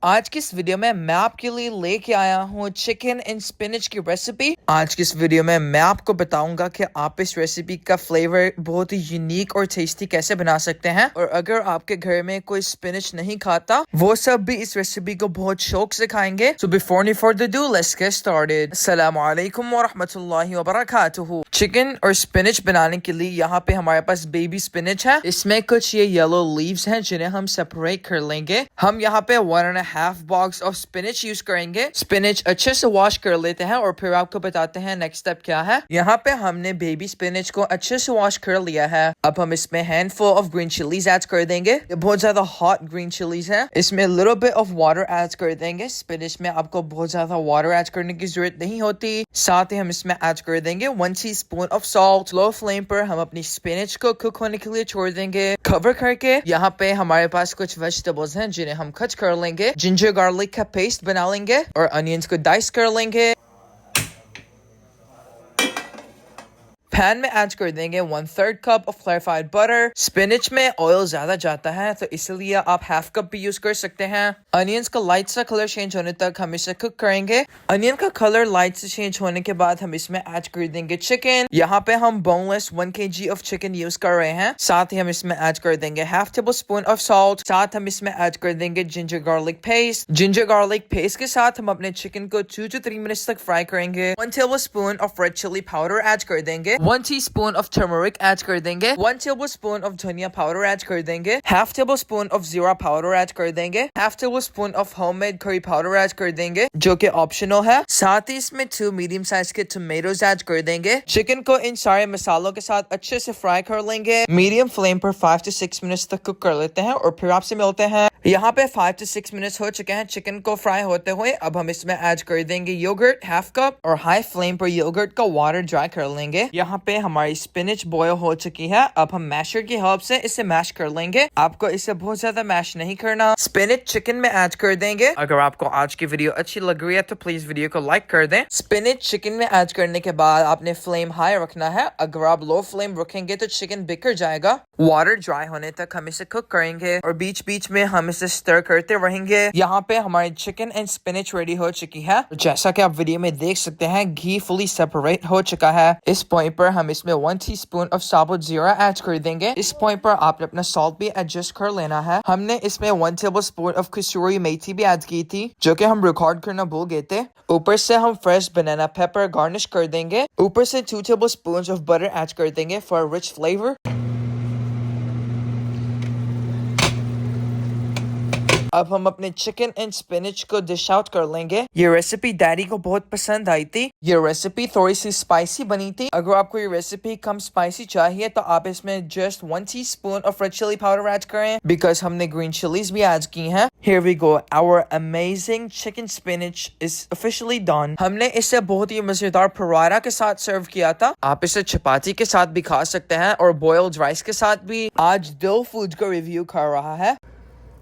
आज की इस वीडियो में मैं आपके लिए लेके आया हूँ चिकन एंड स्पिनच की रेसिपी। आज की इस वीडियो में मैं आपको बताऊंगा कि आप इस रेसिपी का फ्लेवर बहुत ही यूनिक और टेस्टी कैसे बना सकते हैं, और अगर आपके घर में कोई स्पिनच नहीं खाता वो सब भी इस रेसिपी को बहुत शौक से खाएंगे। So before any further do let's get started. अस्सलामु अलैकुम व रहमतुल्लाहि व बरकातुहू। चिकन और स्पिनच बनाने के लिए यहाँ पे हमारे पास बेबी स्पिनच है। इसमें कुछ ये येलो लीव्स हैं जिन्हें हम सेपरेट कर लेंगे। हम यहाँ पे 1.5 बॉक्स ऑफ स्पिनच यूज करेंगे। स्पिनच अच्छे से वॉश कर लेते हैं और फिर आपको बताते हैं नेक्स्ट स्टेप क्या है। यहाँ पे हमने बेबी स्पिनच को अच्छे से वॉश कर लिया है। अब हम इसमें handful of green chillies add कर देंगे। ये बहुत ज्यादा हॉट ग्रीन चिलीज है। इसमें little bit of water add कर देंगे। स्पिनच में आपको बहुत ज्यादा वाटर ऐड करने की जरूरत नहीं होती। साथ ही हम इसमें ऐड कर देंगे 1 teaspoon of salt. Low flame पर हम अपनी स्पिनच को कुक होने के लिए छोड़ देंगे कवर करके। यहाँ पे हमारे पास कुछ वेजिटेबल्स हैं जिन्हें हम कट कर लेंगे। जिंजर गार्लिक का पेस्ट बना लेंगे और अनियंस को डाइस कर लेंगे। पैन में ऐड कर देंगे 1/3 cup of clarified butter. Spinach में ऑयल ज्यादा जाता है तो इसलिए आप हाफ कप भी यूज कर सकते हैं। अनियंस का लाइट सा कलर चेंज होने तक हम इसे कुक करेंगे। अनियन का कलर लाइट से चेंज होने के बाद हम इसमें ऐड कर देंगे चिकन। यहाँ पे हम boneless 1 kg of chicken use कर रहे हैं। साथ ही हम इसमें ऐड कर देंगे half table spoon of salt. साथ हम इसमें ऐड कर देंगे ginger garlic paste. Ginger garlic paste के साथ हम अपने चिकन को 2 to 3 मिनट्स तक फ्राई करेंगे। 1 tablespoon of red chilli powder add कर देंगे। 1 टीस्पून ऑफ टर्मरिक ऐड कर देंगे। 1 टेबल स्पून ऑफ धनिया पाउडर ऐड कर देंगे। हाफ टेबल स्पून ऑफ जीरा पाउडर ऐड कर देंगे। Half table spoon of homemade curry powder add कर देंगे जो कि ऑप्शनल है। साथ ही इसमें 2 मीडियम साइज के टोमेटोज ऐड कर देंगे। चिकन को इन सारे मसालों के साथ अच्छे से फ्राई कर लेंगे। मीडियम फ्लेम पर 5 to 6 मिनट्स तक कुक कर लेते हैं और फिर आपसे मिलते हैं। यहाँ पे 5 to 6 मिनट्स हो चुके हैं चिकन को फ्राई होते हुए। अब हम इसमें ऐड कर देंगे योगर्ट हाफ कप और हाई फ्लेम पर योगर्ट का वाटर ड्राई कर लेंगे। यहाँ पे हमारी स्पिनच बॉयल हो चुकी है। अब हम मैशर की हेल्प से इसे मैश कर लेंगे। आपको इसे बहुत ज्यादा मैश नहीं करना। स्पिनच चिकन में ऐड कर देंगे। अगर आपको आज की वीडियो अच्छी लग रही है तो प्लीज वीडियो को लाइक कर दें। स्पिनच चिकन में ऐड करने के बाद आपने फ्लेम हाई रखना है। अगर आप लो फ्लेम रखेंगे तो चिकन बिखर जाएगा। वाटर ड्राई होने तक हम इसे कुक करेंगे और बीच बीच में हम इसे स्टर करते रहेंगे। यहाँ पे हमारी चिकन एंड स्पिनच रेडी हो चुकी है। जैसा कि आप वीडियो में देख सकते हैं घी फुली सेपरेट हो चुका है। इस पॉइंट पर हम इसमें 1 टीस्पून ऑफ साबुत जीरा ऐड कर देंगे। इस पॉइंट पर आपने अपना सॉल्ट भी एडजस्ट कर लेना है। हमने इसमें 1 टेबल स्पून ऑफ कसूरी मेथी भी ऐड की थी जो कि हम रिकॉर्ड करना भूल गए थे। ऊपर से हम फ्रेश बनाना पेपर गार्निश कर देंगे। ऊपर से 2 table spoon of butter add कर देंगे फॉर रिच फ्लेवर। अब हम अपने चिकन एंड स्पिनच को डिश आउट कर लेंगे। ये रेसिपी डैडी को बहुत पसंद आई थी। ये रेसिपी थोड़ी सी स्पाइसी बनी थी। अगर आपको ये रेसिपी कम स्पाइसी चाहिए तो आप इसमें just 1 teaspoon of red chilli powder add करें बिकॉज हमने ग्रीन चिलीज भी ऐड की हैं। Here we go. Our amazing chicken spinach is officially done. हमने इसे बहुत ही मजेदार पराठा के साथ सर्व किया था। आप इसे चपाती के साथ भी खा सकते हैं और बॉइल्ड राइस के साथ भी। आज दिल फूड का रिव्यू कर रहा है।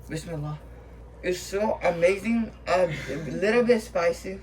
Bismillah. It's so amazing. A little bit spicy.